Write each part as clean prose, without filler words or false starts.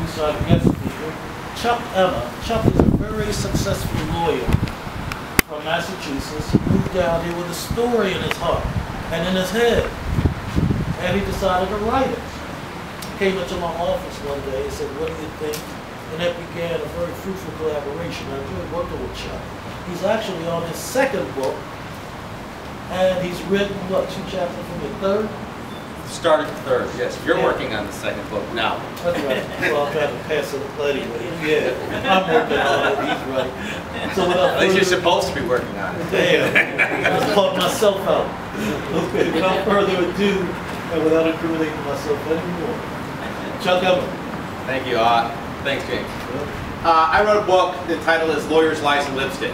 introduce our guest speaker, Chuck Emmer. Chuck is a very successful lawyer from Massachusetts. He moved down here with a story in his heart and in his head. And he decided to write it. Came into my office one day and said, "What do you think?" And that began a very fruitful collaboration. I enjoyed working with Chuck. He's actually on his second book, and he's written, what, 2 chapters from your third? Started the third, yes. You're working on the second book now. That's right. Well, I'm trying to pass it anyway. Yeah, I'm working on it. He's right. So At least you're supposed to be working on it. Damn. I called myself out. Okay, without further ado, and without incriminating myself anymore, Chuck Emmer. Thank you. Thanks, James. I wrote a book. The title is Lawyers, Lies, and Lipstick.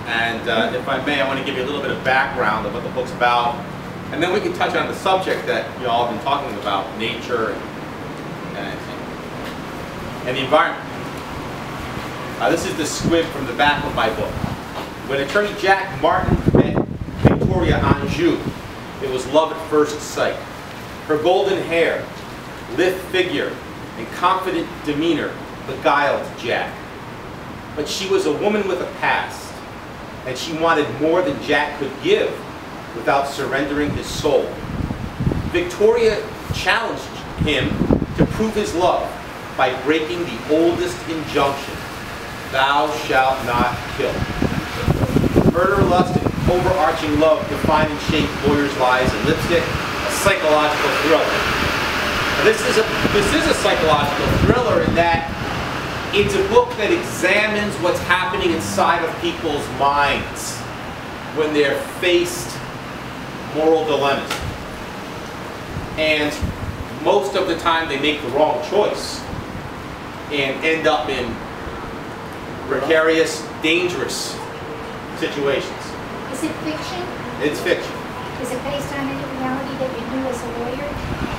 And if I may, I want to give you a little bit of background of what the book's about. And then we can touch on the subject that you all have been talking about, nature and the environment. This is the squib from the back of my book. When attorney Jack Martin met Victoria Anjou, it was love at first sight. Her golden hair, lithe figure, and confident demeanor beguiled Jack. But she was a woman with a past, and she wanted more than Jack could give without surrendering his soul. Victoria challenged him to prove his love by breaking the oldest injunction, "Thou shalt not kill." Murder, lust, and overarching love define and shape Lawyers, Lies, and Lipstick, a psychological thriller. Now, this is a psychological thriller in that it's a book that examines what's happening inside of people's minds when they're faced moral dilemmas. And most of the time they make the wrong choice and end up in precarious, dangerous situations. Is it fiction? It's fiction. Is it based on any reality that you knew as a lawyer?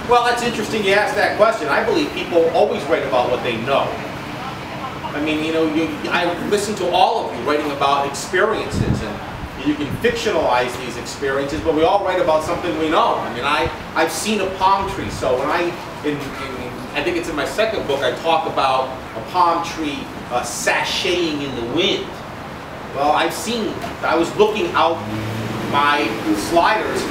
Well, that's interesting you ask that question. I believe people always write about what they know. I mean, you know, I listen to all of you writing about experiences, and you can fictionalize these experiences, but we all write about something we know. I mean, I've seen a palm tree, so when I think it's in my second book, I talk about a palm tree sashaying in the wind. Well, I was looking out my sliders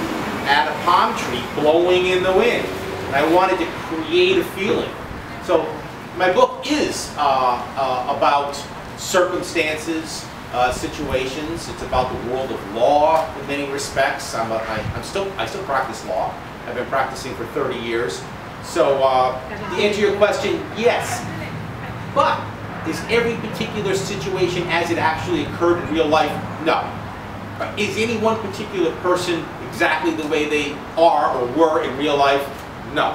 at a palm tree blowing in the wind. And I wanted to create a feeling. So my book is about circumstances, situations. It's about the world of law in many respects. I still practice law. I've been practicing for 30 years. So to answer your question, yes. But is every particular situation as it actually occurred in real life? No. Is any one particular person exactly the way they are or were in real life? No.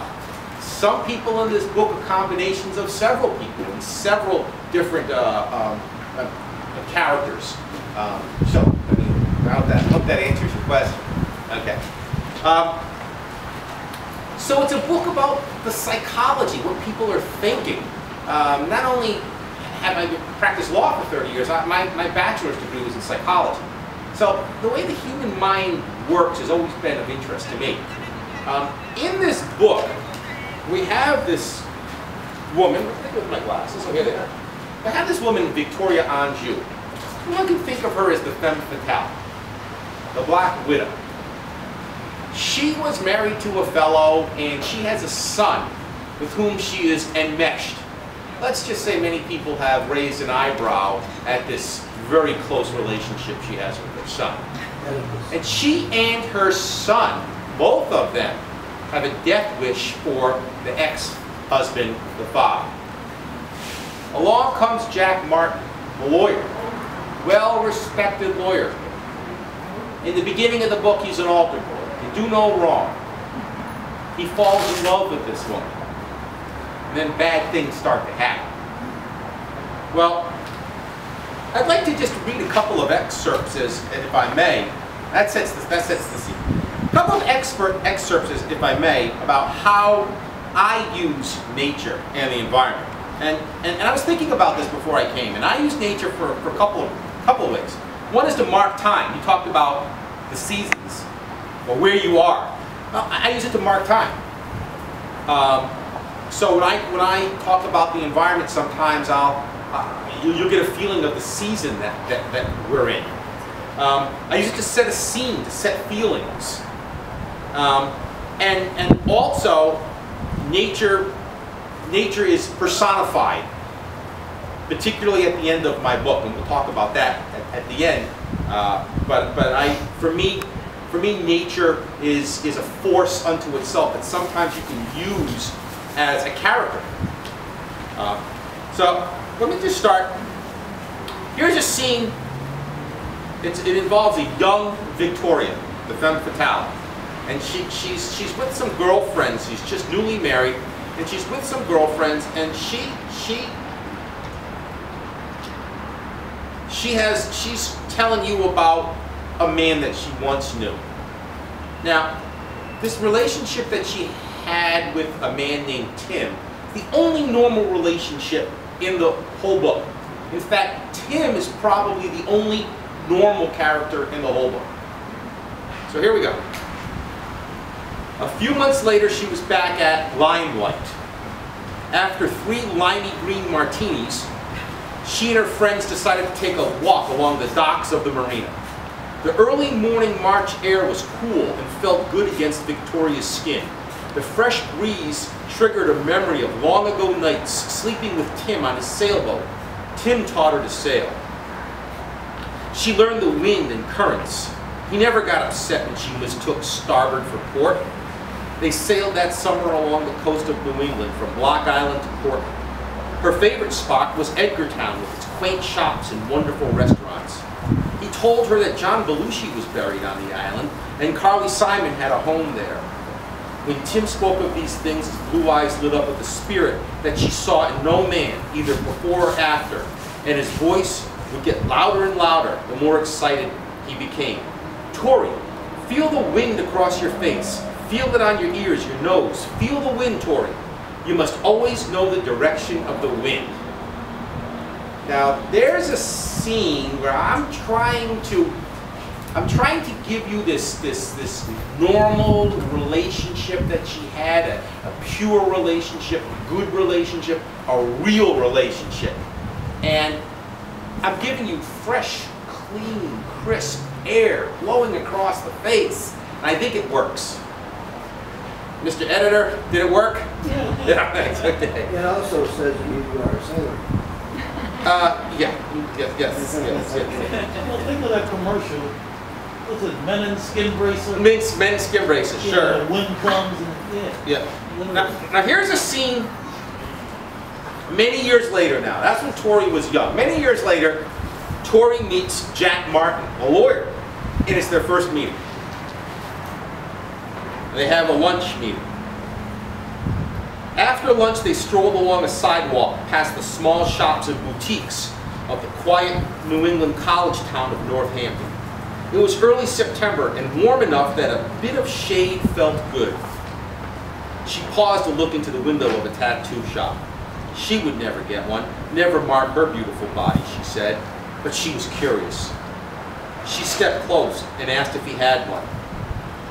Some people in this book are combinations of several people and several different characters. So, I mean, I hope that answers your question. Okay. So it's a book about the psychology, what people are thinking. Not only have I practiced law for 30 years, my bachelor's degree was in psychology. So the way the human mind works has always been of interest to me. In this book, we have this woman, with my glasses, okay, there. I have this woman, Victoria Anjou. One can think of her as the femme fatale, the Black Widow. She was married to a fellow, and she has a son with whom she is enmeshed. Let's just say many people have raised an eyebrow at this very close relationship she has with her son. And she and her son, both of them, have a death wish for the ex-husband, the father. Along comes Jack Martin, a lawyer, well-respected lawyer. In the beginning of the book, he's an altar boy. Can do no wrong. He falls in love with this woman. And then bad things start to happen. Well, I'd like to just read a couple of excerpts, if I may. That sets the scene. A couple of excerpts, if I may, about how I use nature and the environment. And I was thinking about this before I came, and I use nature for a couple of ways. One is to mark time. You talked about the seasons, or where you are. Well, I use it to mark time. So when I talk about the environment, sometimes you'll get a feeling of the season that we're in. I use it to set a scene, to set feelings. And also, nature is personified, particularly at the end of my book, and we'll talk about that at the end. For me, nature is a force unto itself that sometimes you can use as a character. So let me just start. Here's a scene. It involves a young Victoria, the femme fatale, and she's with some girlfriends. She's just newly married, and she's with some girlfriends, and she's telling you about a man that she once knew. Now, this relationship that she had with a man named Tim, the only normal relationship in the whole book. In fact, Tim is probably the only normal character in the whole book. So here we go. A few months later, she was back at Limelight. After 3 limey green martinis, she and her friends decided to take a walk along the docks of the marina. The early morning March air was cool and felt good against Victoria's skin. The fresh breeze triggered a memory of long ago nights sleeping with Tim on his sailboat. Tim taught her to sail. She learned the wind and currents. He never got upset when she mistook starboard for port. They sailed that summer along the coast of New England from Block Island to Portland. Her favorite spot was Edgartown with its quaint shops and wonderful restaurants. He told her that John Belushi was buried on the island and Carly Simon had a home there. When Tim spoke of these things, his blue eyes lit up with the spirit that she saw in no man, either before or after, and his voice would get louder and louder the more excited he became. Tori, feel the wind across your face. Feel it on your ears, your nose. Feel the wind, Tori. You must always know the direction of the wind. Now, there's a scene where I'm trying to give you this normal relationship that she had, a pure relationship, a good relationship, a real relationship. And I'm giving you fresh, clean, crisp air blowing across the face. And I think it works. Mr. Editor, did it work? Yeah. Yeah, thanks. Okay. It also says you are a sailor. Yes. Well, think of that commercial. What's it? Men in skin bracelets. Men's skin braces, sure. Yeah, the wind comes and Yeah. Now here's a scene many years later now. That's when Tori was young. Many years later, Tori meets Jack Martin, a lawyer, and it's their first meeting. They have a lunch meeting. After lunch, they strolled along a sidewalk past the small shops and boutiques of the quiet New England college town of Northampton. It was early September and warm enough that a bit of shade felt good. She paused to look into the window of a tattoo shop. She would never get one, never mark her beautiful body, she said, but she was curious. She stepped close and asked if he had one.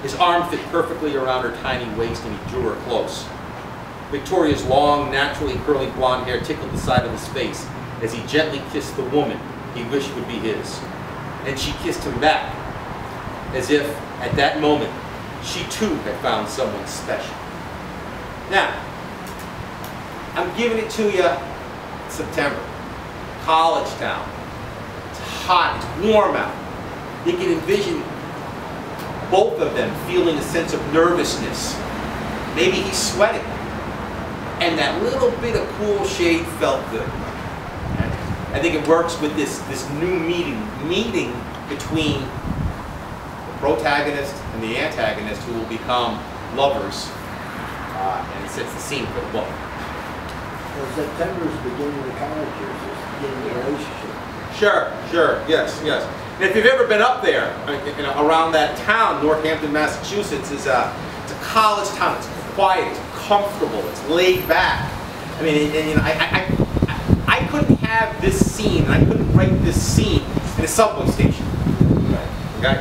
His arm fit perfectly around her tiny waist and he drew her close. Victoria's long, naturally curly blonde hair tickled the side of his face as he gently kissed the woman he wished would be his. And she kissed him back, as if, at that moment, she too had found someone special. Now, I'm giving it to you in September. College town. It's hot, it's warm out. You can envision both of them feeling a sense of nervousness. Maybe he's sweating. And that little bit of cool shade felt good. I think it works with this new meeting between the protagonist and the antagonist who will become lovers. And it sets the scene for the book. Well, September is the beginning of the college years, it's the beginning of the relationship. Sure, yes. And if you've ever been up there, around that town, Northampton, Massachusetts, it's a college town. It's quiet, it's comfortable, it's laid back. I mean, I couldn't have this scene, I couldn't write this scene in a subway station. Okay?